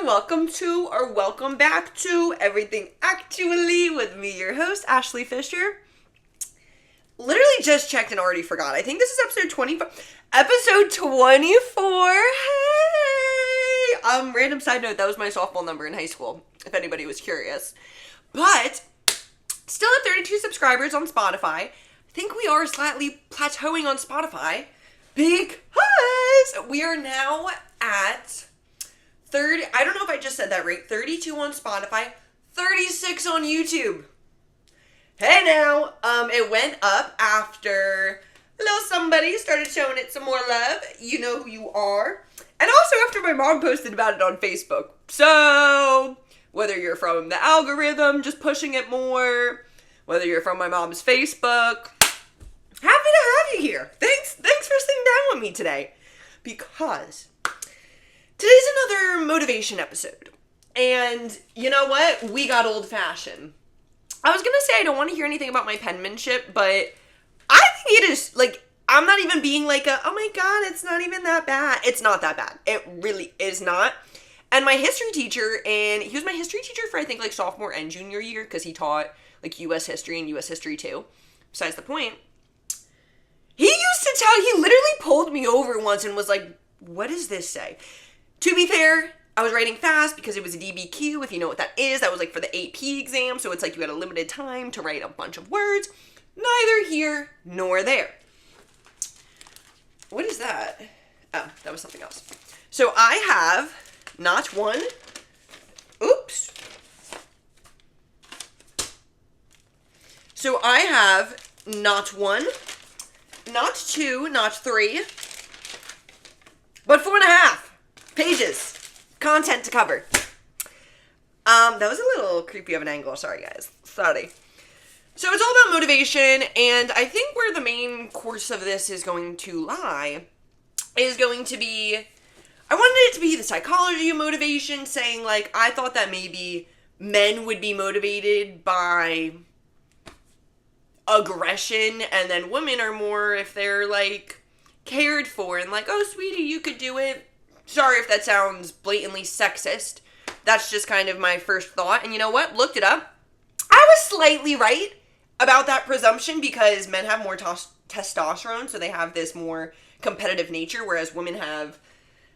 welcome back to Everything Actually with me, your host, Ashley Fisher. Literally just checked and already forgot. I think this is episode 24. Episode 24. Hey! Random side note, that was my softball number in high school, if anybody was curious. But, still at 32 subscribers on Spotify. I think we are slightly plateauing on Spotify because we are now at 30, I don't know if I just said that right, 32 on Spotify, 36 on YouTube. Hey now, it went up after little somebody started showing it some more love. You know who you are. And also after my mom posted about it on Facebook. So, whether you're from the algorithm just pushing it more, whether you're from my mom's Facebook, happy to have you here. Thanks for sitting down with me today. Because today's another motivation episode. And you know what? We got old-fashioned. I was gonna say I don't want to hear anything about my penmanship, but I think it is, I'm not even being like oh my god, it's not even that bad. It's not that bad. It really is not. And my history teacher, and he was my history teacher for I think sophomore and junior year, because he taught U.S. history and U.S. history too. Besides the point. He literally pulled me over once and was like, what does this say? To be fair, I was writing fast because it was a DBQ, if you know what that is. That was for the AP exam, so it's you had a limited time to write a bunch of words. Neither here nor there. What is that? Oh, that was something else. So I have not one. Oops. So I have not one, not two, not three, but 4.5 pages. Content to cover. That was a little creepy of an angle. Sorry, guys. Sorry. So it's all about motivation, and I think where the main course of this is going to lie is going to be, I wanted it to be the psychology of motivation, saying, I thought that maybe men would be motivated by aggression, and then women are more if they're, cared for, and oh, sweetie, you could do it. Sorry if that sounds blatantly sexist. That's just kind of my first thought. And you know what? Looked it up. I was slightly right about that presumption because men have more testosterone, so they have this more competitive nature, whereas women have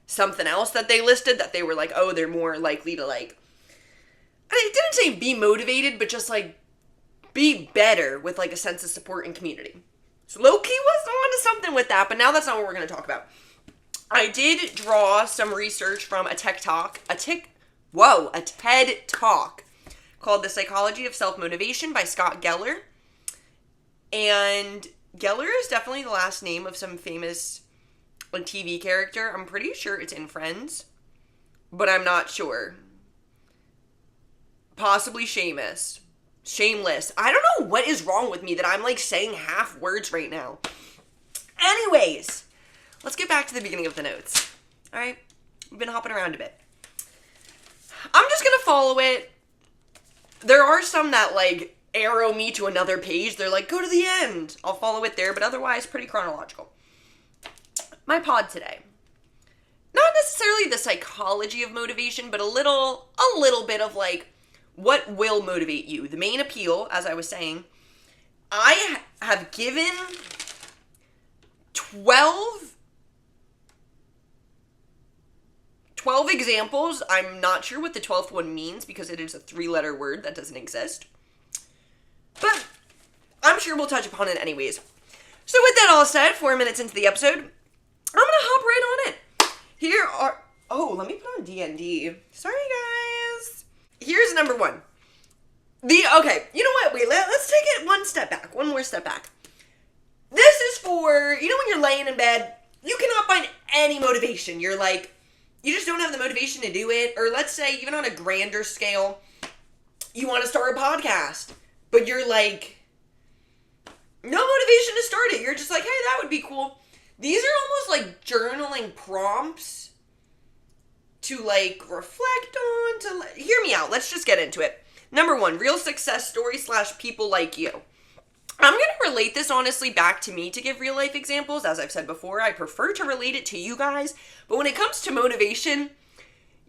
something else that they listed that they were oh, they're more likely to and it didn't say be motivated, but just be better with a sense of support and community. So low-key was on to something with that, but now that's not what we're going to talk about. I did draw some research from a TED Talk called The Psychology of Self-Motivation by Scott Geller. And Geller is definitely the last name of some famous TV character. I'm pretty sure it's in Friends, but I'm not sure. Possibly Shameless. I don't know what is wrong with me that I'm saying half words right now. Anyways, let's get back to the beginning of the notes. Alright? We've been hopping around a bit. I'm just gonna follow it. There are some that, arrow me to another page. They're go to the end. I'll follow it there, but otherwise, pretty chronological. My pod today. Not necessarily the psychology of motivation, but a little bit of, what will motivate you. The main appeal, as I was saying, I have given 12 examples. I'm not sure what the 12th one means because it is a 3-letter word that doesn't exist. But I'm sure we'll touch upon it anyways. So with that all said, 4 minutes into the episode, I'm gonna hop right on it. Here are, let me put on D&D. Sorry guys. Here's number 1. Okay, you know what? Wait, let's take it one more step back. This is for, when you're laying in bed, you cannot find any motivation. You're you just don't have the motivation to do it. Or let's say, even on a grander scale, you want to start a podcast, but you're no motivation to start it. You're just hey, that would be cool. These are almost journaling prompts to reflect on, hear me out. Let's just get into it. Number 1, real success story / people like you. I'm going to relate this honestly back to me to give real life examples. As I've said before, I prefer to relate it to you guys. But when it comes to motivation,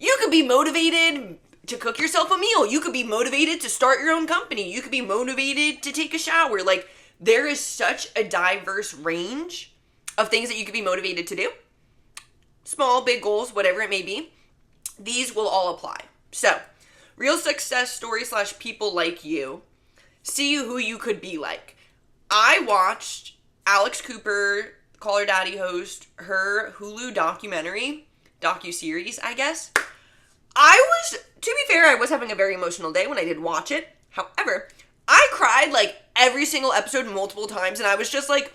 You could be motivated to cook yourself a meal. You could be motivated to start your own company. You could be motivated to take a shower. Like, there is such a diverse range of things that you could be motivated to do. Small, big goals, whatever it may be. These will all apply. So, real success story / people like you. See who you could be like. I watched Alex Cooper, Call Her Daddy host, her Hulu docu-series, I guess. To be fair, I was having a very emotional day when I did watch it. However, I cried like every single episode multiple times, and I was just like,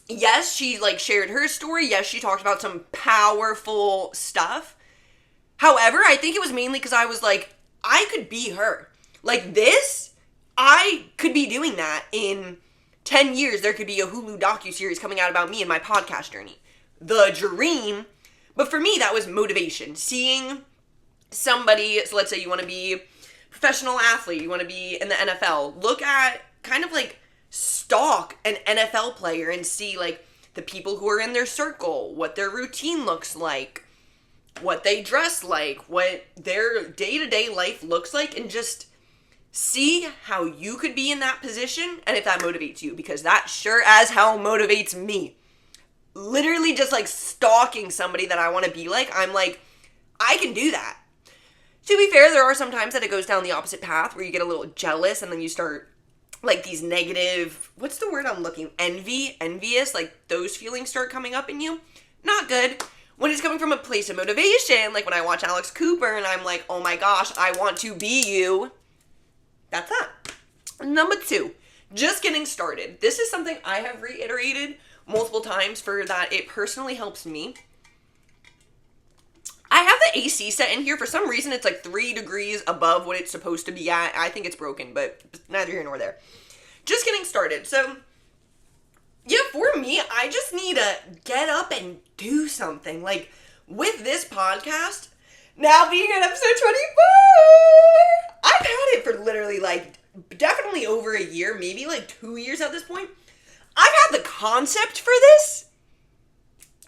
yes, she like shared her story. Yes, she talked about some powerful stuff. However, I think it was mainly because I was like, I could be her. Like this, I could be doing that in 10 years. There could be a Hulu docu-series coming out about me and my podcast journey. The dream. But for me, that was motivation. Seeing somebody, so let's say you want to be a professional athlete, you want to be in the NFL, look at kind of like stalk an NFL player and see like the people who are in their circle, what their routine looks like, what they dress like, what their day-to-day life looks like, and just see how you could be in that position and if that motivates you, because that sure as hell motivates me. Literally just like stalking somebody that I want to be like, I'm like, I can do that. To be fair, there are some times that it goes down the opposite path where you get a little jealous and then you start like these negative, what's the word I'm looking, envious, like those feelings start coming up in you. Not good. When it's coming from a place of motivation, like when I watch Alex Cooper and I'm like, oh my gosh, I want to be you. That's that. Number 2, just getting started. This is something I have reiterated multiple times for that it personally helps me. I have the AC set in here. For some reason, it's like 3 degrees above what it's supposed to be at. I think it's broken, but neither here nor there. Just getting started. So, yeah, for me, I just need to get up and do something. Like, with this podcast, now being at episode 24, I've had it for literally, like, definitely over a year, maybe like 2 years at this point. I've had the concept for this.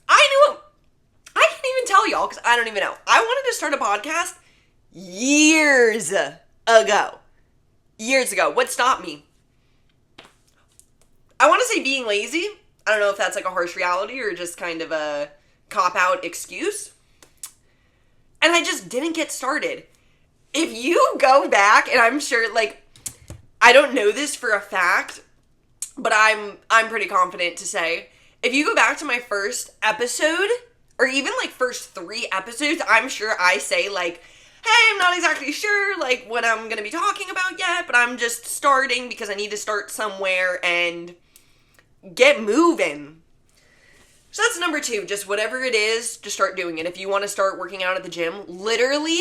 I can't even tell y'all because I don't even know. I wanted to start a podcast years ago. What stopped me? I want to say being lazy. I don't know if that's like a harsh reality or just kind of a cop-out excuse. And I just didn't get started. If you go back, and I'm sure, like, I don't know this for a fact, but I'm pretty confident to say, if you go back to my first episode, or even like first 3 episodes, I'm sure I say like, hey, I'm not exactly sure like what I'm going to be talking about yet, but I'm just starting because I need to start somewhere and get moving. So that's number 2, just whatever it is, just start doing it. If you want to start working out at the gym, literally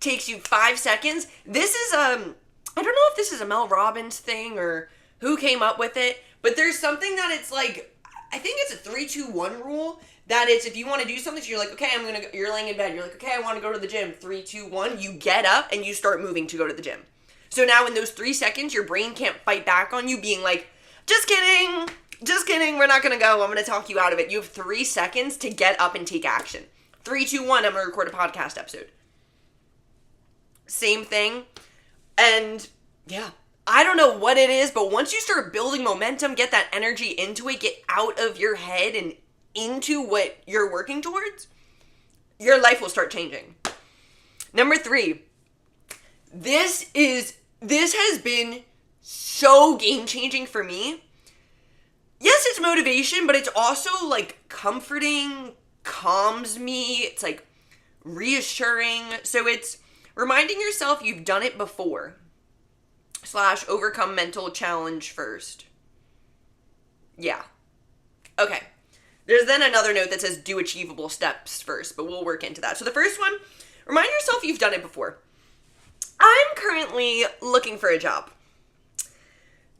takes you 5 seconds. This is, I don't know if this is a Mel Robbins thing or who came up with it, but there's something that it's like, I think it's a 3-2-1 rule, that it's if you want to do something, so you're like, okay, you're laying in bed, you're like, okay, I want to go to the gym, 3, 2, 1, you get up and you start moving to go to the gym. So now in those 3 seconds, your brain can't fight back on you being like, just kidding, we're not going to go, I'm going to talk you out of it. You have 3 seconds to get up and take action. 3, 2, 1, I'm going to record a podcast episode. Same thing. And yeah, I don't know what it is, but once you start building momentum, get that energy into it, get out of your head and into what you're working towards, your life will start changing. Number 3, this has been so game-changing for me. Yes, it's motivation, but it's also like comforting, calms me, it's like reassuring. So it's reminding yourself you've done it before. / overcome mental challenge first. Yeah. Okay. There's then another note that says do achievable steps first, but we'll work into that. So the first one, remind yourself you've done it before. I'm currently looking for a job.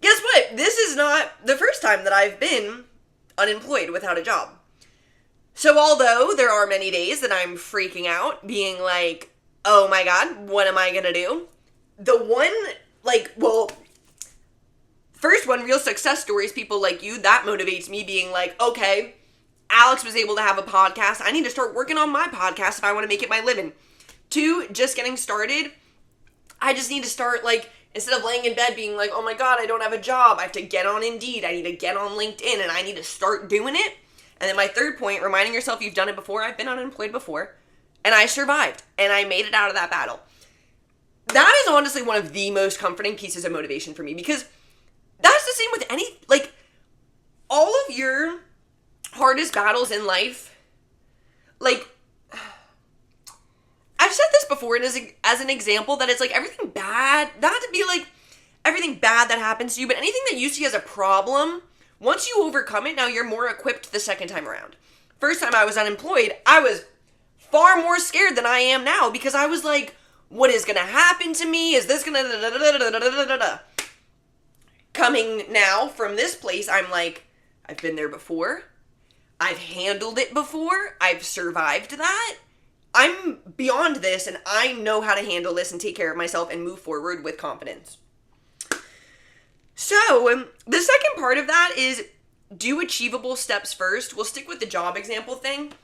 Guess what? This is not the first time that I've been unemployed without a job. So although there are many days that I'm freaking out, being like, oh my God, what am I gonna do? The one, first one, real success stories, people like you, that motivates me being like, okay, Alex was able to have a podcast. I need to start working on my podcast if I want to make it my living. 2, just getting started. I just need to start, like, instead of laying in bed being like, oh my God, I don't have a job, I have to get on Indeed, I need to get on LinkedIn, and I need to start doing it. And then my third point, reminding yourself you've done it before. I've been unemployed before, and I survived, and I made it out of that battle. That is honestly one of the most comforting pieces of motivation for me, because that's the same with any, like, all of your hardest battles in life, like, I've said this before, and as an example, that it's like everything bad, not to be like everything bad that happens to you, but anything that you see as a problem, once you overcome it, now you're more equipped the second time around. First time I was unemployed, I was far more scared than I am now, because I was like, what is going to happen to me? Is this going to... Coming now from this place, I'm like, I've been there before. I've handled it before. I've survived that. I'm beyond this, and I know how to handle this and take care of myself and move forward with confidence. So, the second part of that is do achievable steps first. We'll stick with the job example thing.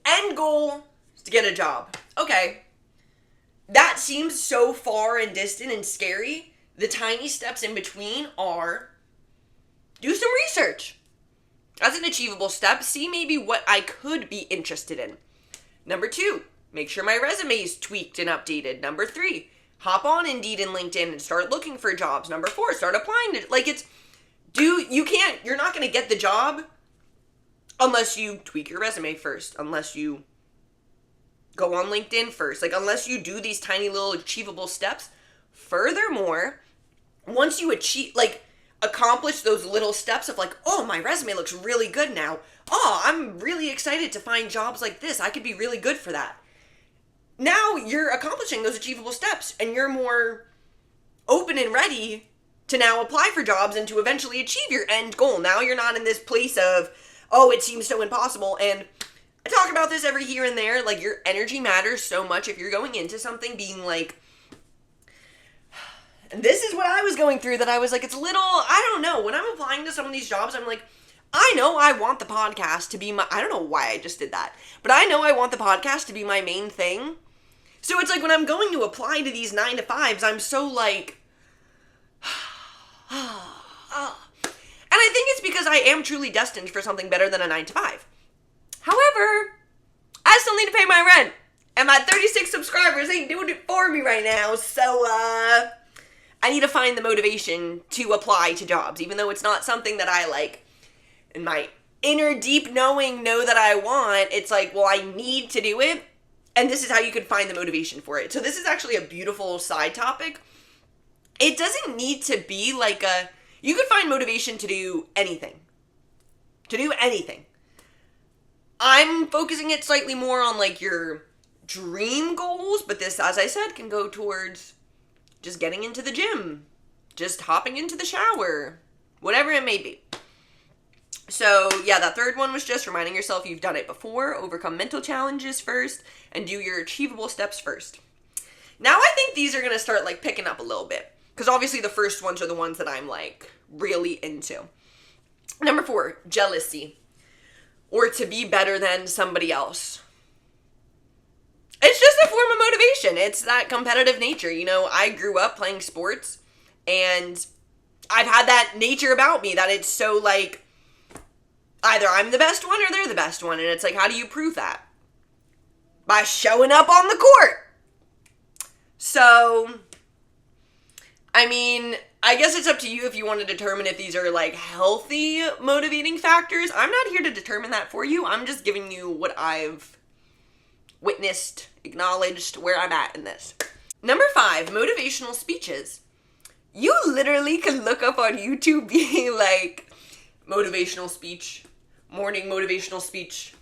End goal is to get a job. Okay. That seems so far and distant and scary. The tiny steps in between are do some research. As an achievable step, see maybe what I could be interested in. Number 2, make sure my resume is tweaked and updated. Number 3, hop on Indeed and LinkedIn and start looking for jobs. Number 4, start applying to, like, you're not going to get the job unless you tweak your resume first, unless you go on LinkedIn first, like, unless you do these tiny little achievable steps. Furthermore, once you accomplish those little steps of like, oh, my resume looks really good now. Oh, I'm really excited to find jobs like this. I could be really good for that. Now you're accomplishing those achievable steps, and you're more open and ready to now apply for jobs and to eventually achieve your end goal. Now you're not in this place of, oh, it seems so impossible. And I talk about this every here and there. Like, your energy matters so much if you're going into something being like, and this is what I was going through, that I was like, it's a little, I don't know. When I'm applying to some of these jobs, I'm like, I know I want the podcast to be I don't know why I just did that, but I know I want the podcast to be my main thing. So it's like when I'm going to apply to these 9-to-5s, I'm so like, and I think it's because I am truly destined for something better than a 9-to-5. However, I still need to pay my rent, and my 36 subscribers ain't doing it for me right now, so, I need to find the motivation to apply to jobs, even though it's not something that I like, in my inner deep knowing know that I want. It's like, well, I need to do it, and this is how you can find the motivation for it. So this is actually a beautiful side topic. It doesn't need to be like you could find motivation to do anything. To do anything. I'm focusing it slightly more on like your dream goals, but this, as I said, can go towards just getting into the gym, just hopping into the shower, whatever it may be. So, yeah, that third one was just reminding yourself you've done it before, overcome mental challenges first, and do your achievable steps first. Now I think these are going to start, like, picking up a little bit, because obviously the first ones are the ones that I'm, like, really into. Number 4, jealousy, or to be better than somebody else. It's just a form of motivation. It's that competitive nature. You know, I grew up playing sports, and I've had that nature about me that it's so, like, either I'm the best one or they're the best one. And it's like, how do you prove that? By showing up on the court. So, I mean, I guess it's up to you if you want to determine if these are like healthy motivating factors. I'm not here to determine that for you. I'm just giving you what I've witnessed, acknowledged, where I'm at in this. Number 5, motivational speeches. You literally can look up on YouTube being like, motivational speech, morning motivational speech,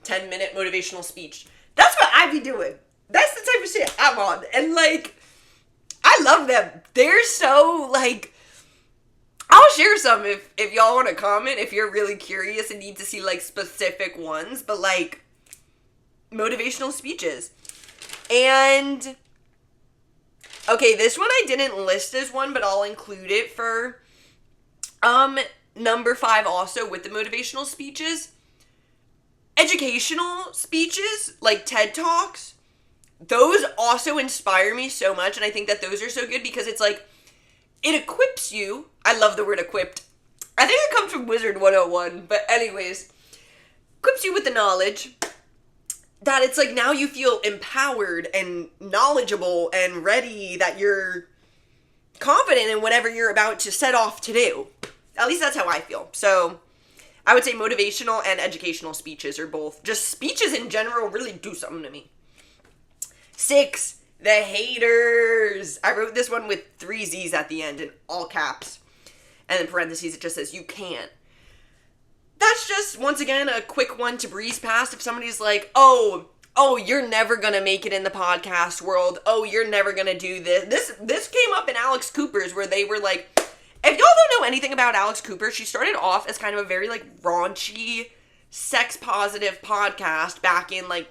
10-minute motivational speech. That's what I be doing. That's the type of shit I'm on. And like, I love them. They're so like, I'll share some if y'all want to comment, if you're really curious and need to see like specific ones, but like motivational speeches. And okay, this one I didn't list as one, but I'll include it for number 5 also with the motivational speeches. Educational speeches, like TED Talks, those also inspire me so much, and I think that those are so good because it's like, it equips you. I love the word equipped. I think it comes from Wizard 101, but anyways, equips you with the knowledge that it's like now you feel empowered and knowledgeable and ready, that you're confident in whatever you're about to set off to do. At least that's how I feel. So I would say motivational and educational speeches are both, just speeches in general really do something to me. 6, the haters. I wrote this one with 3 Z's at the end in all caps. And in parentheses it just says, you can't. That's just, once again, a quick one to breeze past. If somebody's like, oh, you're never gonna make it in the podcast world. Oh, you're never gonna do this. This came up in Alex Cooper's, where they were like, if y'all don't know anything about Alex Cooper, she started off as kind of a very, like, raunchy, sex-positive podcast back in, like,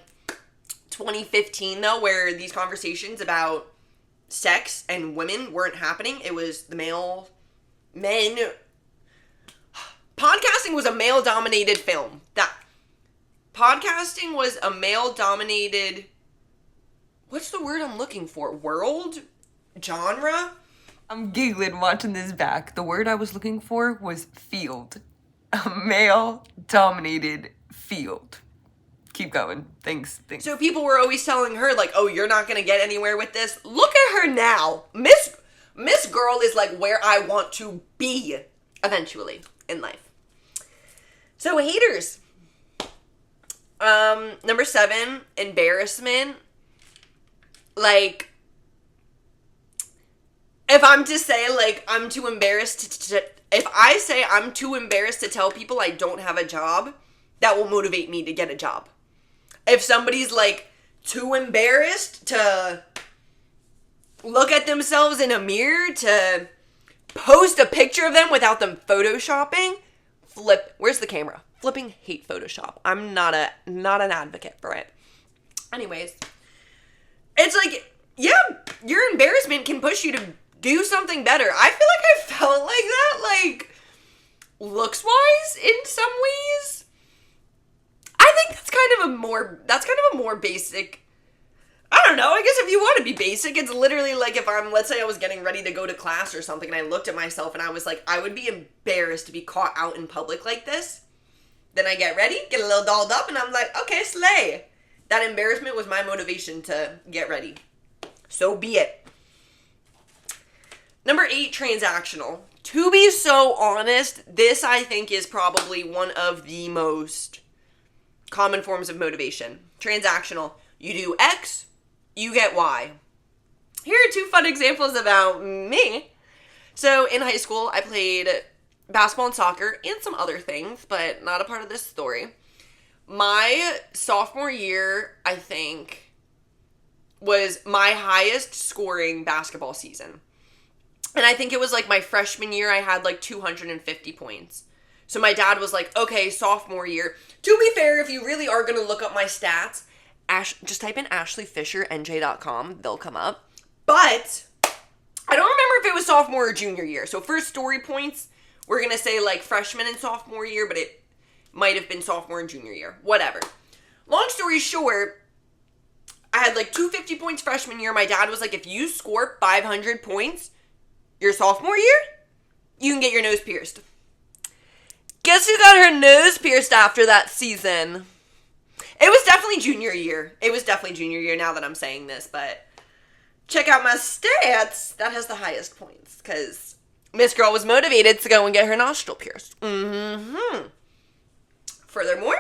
2015, though, where these conversations about sex and women weren't happening. It was the men. Podcasting was a male-dominated film. Podcasting was a male-dominated, what's the word I'm looking for? World? Genre? I'm giggling watching this back. The word I was looking for was field. A male-dominated field. Keep going. Thanks. So people were always telling her, like, oh, you're not going to get anywhere with this. Look at her now. Miss Girl is, like, where I want to be eventually in life. So, haters. Number 7, embarrassment. Like, if I'm to say, like, I'm too embarrassed if I say I'm too embarrassed to tell people I don't have a job, that will motivate me to get a job. If somebody's, like, too embarrassed to look at themselves in a mirror, to post a picture of them without them photoshopping, where's the camera? Flipping hate Photoshop. I'm not an advocate for it. Anyways, it's like, yeah, your embarrassment can push you to do something better. I feel like I felt like that, like, looks-wise in some ways. I think that's kind of a more basic, I don't know, I guess if you want to be basic, it's literally like if let's say I was getting ready to go to class or something and I looked at myself and I was like, I would be embarrassed to be caught out in public like this. Then I get ready, get a little dolled up, and I'm like, okay, slay. That embarrassment was my motivation to get ready. So be it. Number 8, transactional. To be so honest, this I think is probably one of the most common forms of motivation. Transactional. You do X, you get Y. Here are 2 fun examples about me. So in high school, I played basketball and soccer and some other things, but not a part of this story. My sophomore year, I think, was my highest scoring basketball season. And I think it was like my freshman year, I had like 250 points. So my dad was like, okay, sophomore year. To be fair, if you really are going to look up my stats, just type in ashleyfishernj.com. They'll come up. But I don't remember if it was sophomore or junior year. So for story points, we're going to say like freshman and sophomore year, but it might have been sophomore and junior year. Whatever. Long story short, I had like 250 points freshman year. My dad was like, if you score 500 points your sophomore year, you can get your nose pierced. Guess who got her nose pierced after that season? It was definitely junior year. Now that I'm saying this, but check out my stats. That has the highest points because Miss Girl was motivated to go and get her nostril pierced. Furthermore,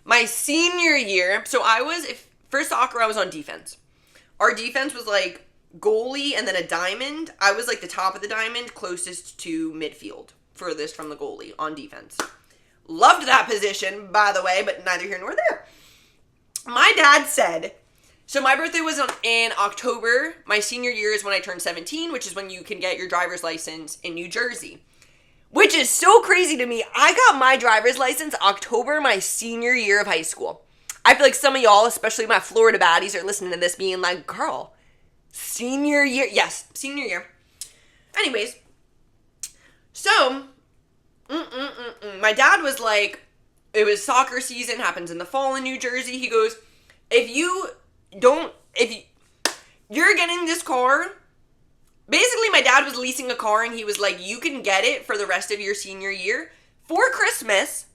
my senior year, so for soccer, I was on defense. Our defense was like goalie and then a diamond. I was like the top of the diamond, closest to midfield, furthest from the goalie on defense. Loved that position, by the way, but neither here nor there. My dad said, so my birthday was in October. My senior year is when I turned 17, which is when you can get your driver's license in New Jersey. Which is so crazy to me. I got my driver's license October, my senior year of high school. I feel like some of y'all, especially my Florida baddies, are listening to this being like, girl, senior year. Yes, senior year. Anyways, so, my dad was like, it was soccer season, happens in the fall in New Jersey. He goes, if you're getting this car, basically my dad was leasing a car and he was like, you can get it for the rest of your senior year for Christmas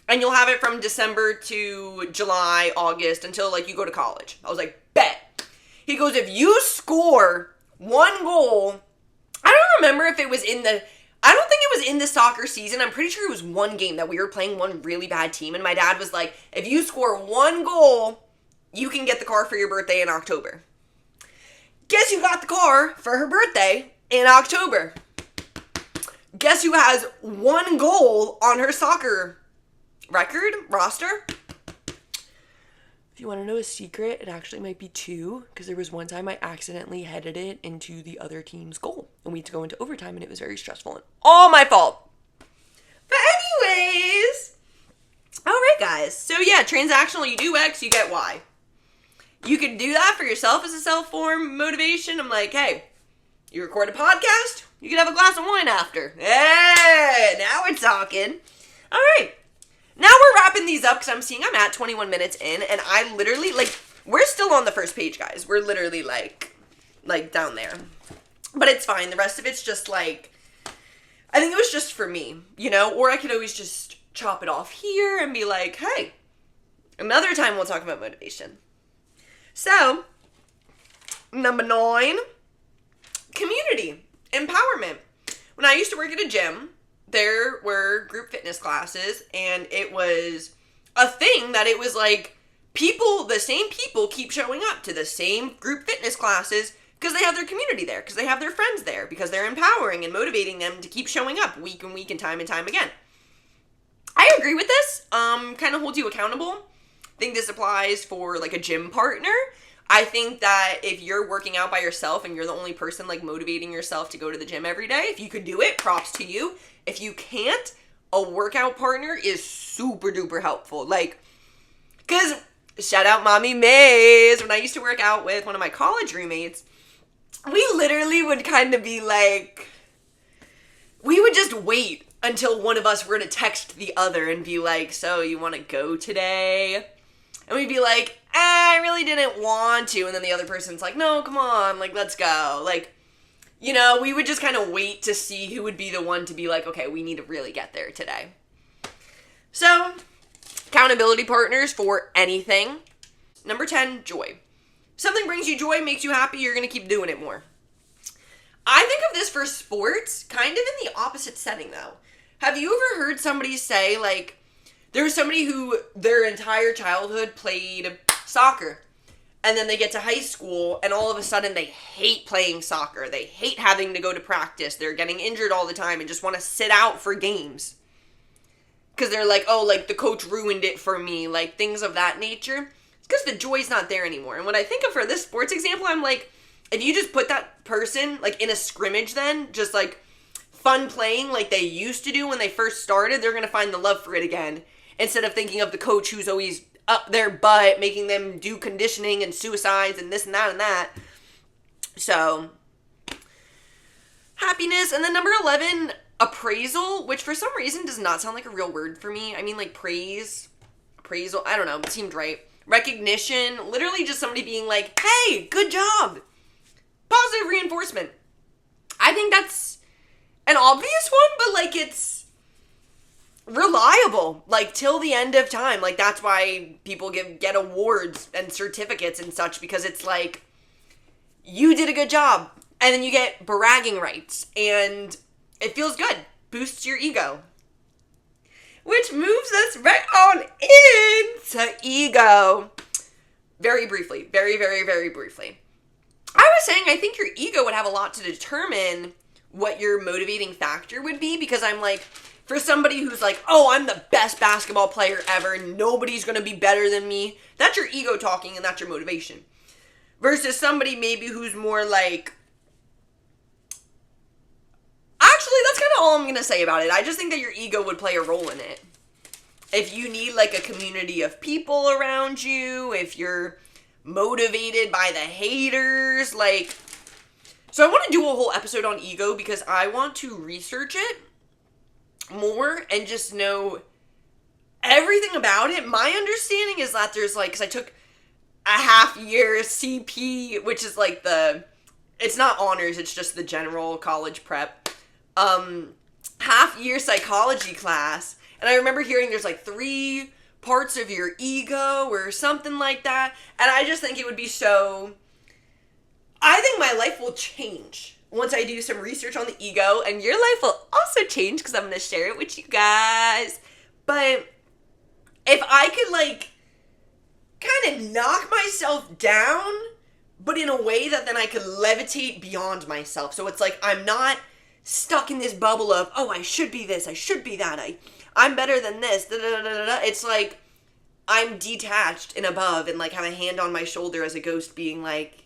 and you'll have it from December to July, August until like you go to college. I was like, bet. He goes, if you score one goal, I don't remember if it was I don't think it was in the soccer season. I'm pretty sure it was one game that we were playing one really bad team. And my dad was like, if you score one goal, you can get the car for your birthday in October. Guess who got the car for her birthday in October? Guess who has one goal on her soccer roster? If you want to know a secret, it actually might be 2, because there was one time I accidentally headed it into the other team's goal. And we had to go into overtime, and it was very stressful. And all my fault. But anyways. Alright, guys. So yeah, transactional, you do X, you get Y. You can do that for yourself as a self-form motivation. I'm like, hey, you record a podcast, you can have a glass of wine after. Hey, now we're talking. Alright. Now we're wrapping these up because I'm at 21 minutes in, and I literally, we're still on the first page, guys. We're literally, like down there. But it's fine. The rest of it's just, I think it was just for me, Or I could always just chop it off here and be like, hey, another time we'll talk about motivation. So, number 9, community, empowerment. When I used to work at a gym, there were group fitness classes, and it was a thing that it was like the same people keep showing up to the same group fitness classes because they have their community there, because they have their friends there, because they're empowering and motivating them to keep showing up week and week and time again. I agree with this. Kind of holds you accountable. I think this applies for a gym partner. I think that if you're working out by yourself and you're the only person motivating yourself to go to the gym every day, if you could do it, props to you. If you can't, a workout partner is super duper helpful. Cause shout out Mommy Maze. When I used to work out with one of my college roommates, we literally would kind of be we would just wait until one of us were to text the other and be like, so you want to go today? And we'd be like, I really didn't want to. And then the other person's like, no, come on, let's go. We would just kind of wait to see who would be the one to be like, okay, we need to really get there today. So, accountability partners for anything. Number 10, joy. Something brings you joy, makes you happy, you're going to keep doing it more. I think of this for sports kind of in the opposite setting, though. Have you ever heard somebody say, there was somebody who their entire childhood played soccer, and then they get to high school, and all of a sudden they hate playing soccer. They hate having to go to practice. They're getting injured all the time and just want to sit out for games. Because they're like, oh, the coach ruined it for me. Things of that nature. It's because the joy's not there anymore. And when I think of for this sports example, I'm like, if you just put that person, in a scrimmage then, just, fun playing like they used to do when they first started, they're going to find the love for it again. Instead of thinking of the coach who's always up their butt, making them do conditioning and suicides and this and that and that. So, happiness. And then number 11, appraisal, which for some reason does not sound like a real word for me. I mean, praise, appraisal, I don't know, it seemed right. Recognition, literally just somebody being like, hey, good job. Positive reinforcement. I think that's an obvious one, but it's reliable, till the end of time. That's why people get awards and certificates and such, because it's you did a good job, and then you get bragging rights, and it feels good, boosts your ego. Which moves us right on into ego. Very briefly, very, very, very briefly. I was saying I think your ego would have a lot to determine what your motivating factor would be, because I'm for somebody who's oh, I'm the best basketball player ever, nobody's going to be better than me, that's your ego talking and that's your motivation. Versus somebody maybe who's more actually, that's kind of all I'm going to say about it. I just think that your ego would play a role in it. If you need a community of people around you, if you're motivated by the haters, so I want to do a whole episode on ego because I want to research it more and just know everything about it, my understanding is that there's like, because I took a half year CP, which is like it's not honors, it's just the general college prep, half year psychology class. And I remember hearing there's like 3 parts of your ego or something like that. And I just think it would be I think my life will change once I do some research on the ego, and your life will also change because I'm going to share it with you guys. But if I could like kind of knock myself down, but in a way that then I could levitate beyond myself. So it's like I'm not stuck in this bubble of, oh, I should be this, I should be that, I'm better than this, da da da da da. It's like I'm detached and above and like have a hand on my shoulder as a ghost being like,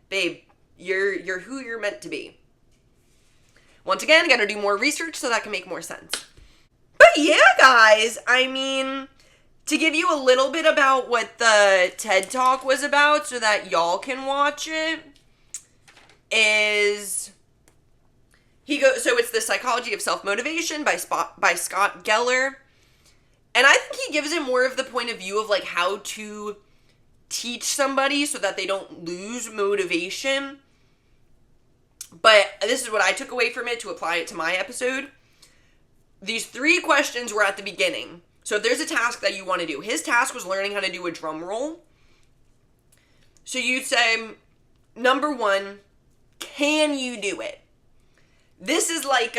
babe, you're who you're meant to be. Once again, I gotta do more research so that can make more sense. But yeah, guys, I mean, to give you a little bit about what the TED Talk was about so that y'all can watch it, is so it's The Psychology of Self-Motivation by Scott Geller. And I think he gives it more of the point of view of like how to teach somebody so that they don't lose motivation. But this is what I took away from it to apply it to my episode. These 3 questions were at the beginning. So if there's a task that you want to do, his task was learning how to do a drum roll. So you'd say, number 1, can you do it? This is like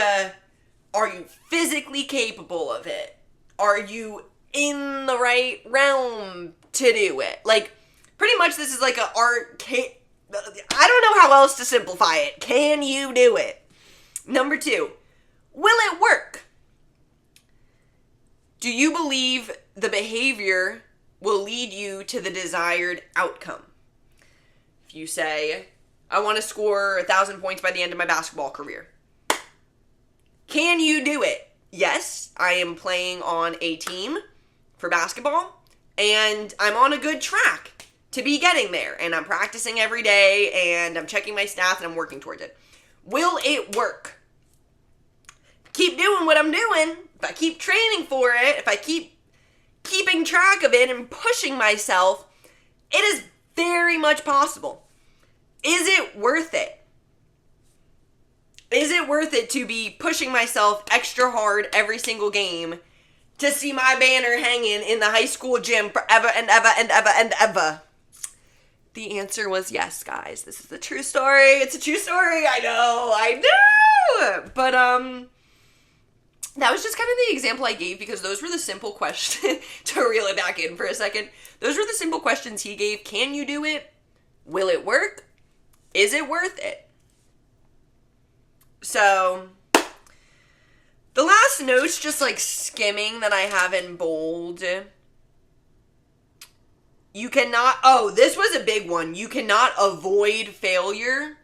are you physically capable of it? Are you in the right realm to do it? Like, pretty much this is like I don't know how else to simplify it. Can you do it? Number 2, will it work? Do you believe the behavior will lead you to the desired outcome? If you say, I want to score 1,000 points by the end of my basketball career. Can you do it? Yes, I am playing on a team for basketball, and I'm on a good track to be getting there, and I'm practicing every day, and I'm checking my stats, and I'm working towards it. Will it work? Keep doing what I'm doing, if I keep training for it, if I keep keeping track of it and pushing myself, it is very much possible. Is it worth it? Is it worth it to be pushing myself extra hard every single game to see my banner hanging in the high school gym forever and ever and ever and ever? The answer was yes, guys. This is a true story. It's a true story. I know. But, that was just kind of the example I gave because those were the simple questions, to reel it back in for a second. Those were the simple questions he gave. Can you do it? Will it work? Is it worth it? So, the last note's just like skimming that I have in bold. You cannot, this was a big one. You cannot avoid failure.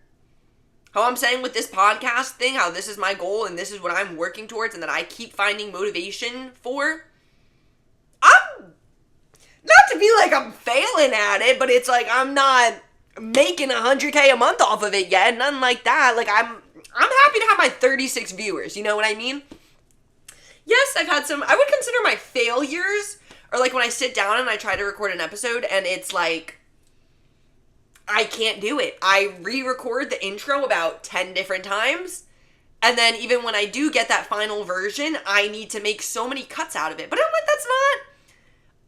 How I'm saying with this podcast thing, how this is my goal and this is what I'm working towards and that I keep finding motivation for. I'm, not to be like I'm failing at it, but it's like I'm not making $100K a month off of it yet. Nothing like that. Like I'm happy to have my 36 viewers. You know what I mean? Yes, I've had I would consider my failures, or like when I sit down and I try to record an episode and it's like, I can't do it. I re-record the intro about 10 different times. And then even when I do get that final version, I need to make so many cuts out of it. But I'm like,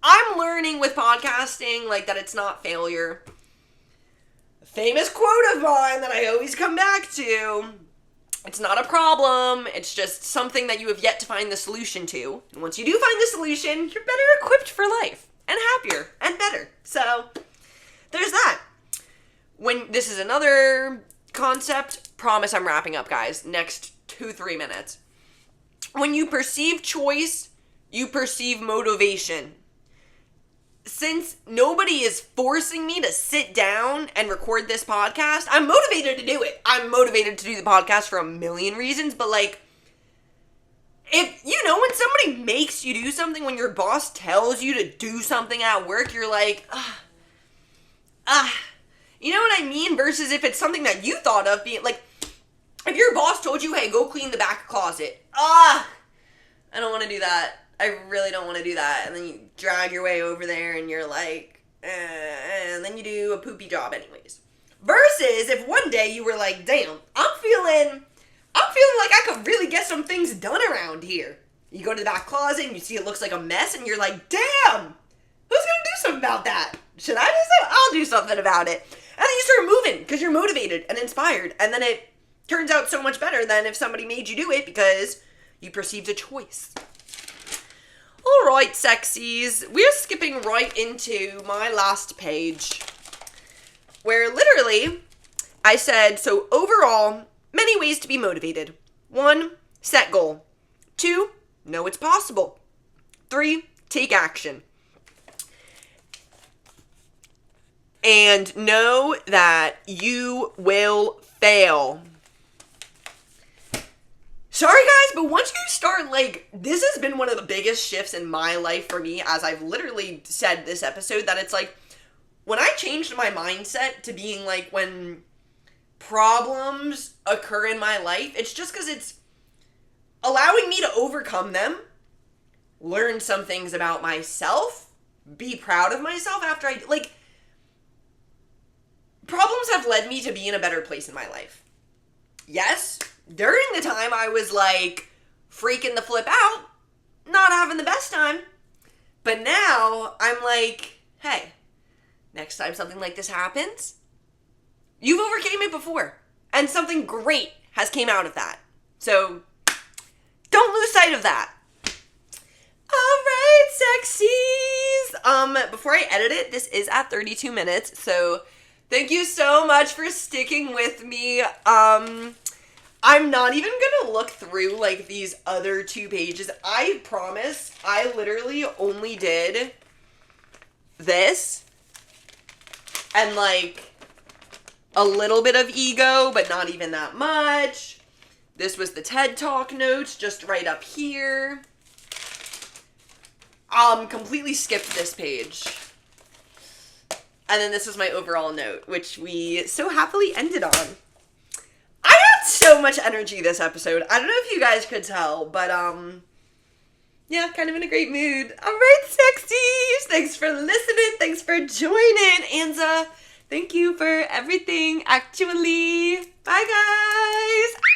I'm learning with podcasting, like, that it's not failure. A famous quote of mine that I always come back to. It's not a problem. It's just something that you have yet to find the solution to. And once you do find the solution, you're better equipped for life. And happier. And better. So, there's that. This is another concept. Promise I'm wrapping up, guys. Next 2-3 minutes. When you perceive choice, you perceive motivation. Since nobody is forcing me to sit down and record this podcast, I'm motivated to do it. I'm motivated to do the podcast for a million reasons, but like, if, when somebody makes you do something, when your boss tells you to do something at work, you're like, you know what I mean? Versus if it's something that you thought of being, like, if your boss told you, hey, go clean the back closet. I don't want to do that. I really don't want to do that. And then you drag your way over there and you're like, and then you do a poopy job anyways. Versus if one day you were like, damn, I'm feeling like I could really get some things done around here. You go to the back closet and you see it looks like a mess and you're like, damn, who's gonna do something about that? Should I do something? I'll do something about it. And then you start moving because you're motivated and inspired. And then it turns out so much better than if somebody made you do it because you perceived a choice. Alright, sexies. We're skipping right into my last page. Where literally, I said, so overall, many ways to be motivated. 1, set goal. 2, know it's possible. 3, take action. And know that you will fail. Sorry guys, but once you start, like, this has been one of the biggest shifts in my life for me, as I've literally said this episode, that it's like, when I changed my mindset to being like, when problems occur in my life, it's just because it's allowing me to overcome them, learn some things about myself, be proud of myself after I, like, problems have led me to be in a better place in my life. Yes, during the time I was like freaking the flip out, not having the best time, but now I'm like, hey, next time something like this happens, you've overcame it before, and something great has came out of that. So don't lose sight of that. Alright, sexies! Before I edit it, this is at 32 minutes, so thank you so much for sticking with me. I'm not even gonna look through, like, these other 2 pages. I promise, I literally only did this and, like, a little bit of ego, but not even that much. This was the TED Talk notes, just right up here. Completely skipped this page. And then this was my overall note, which we so happily ended on. I had so much energy this episode. I don't know if you guys could tell, but, yeah, kind of in a great mood. Alright, sexies! Thanks for listening. Thanks for joining. And, thank you for everything, actually. Bye, guys!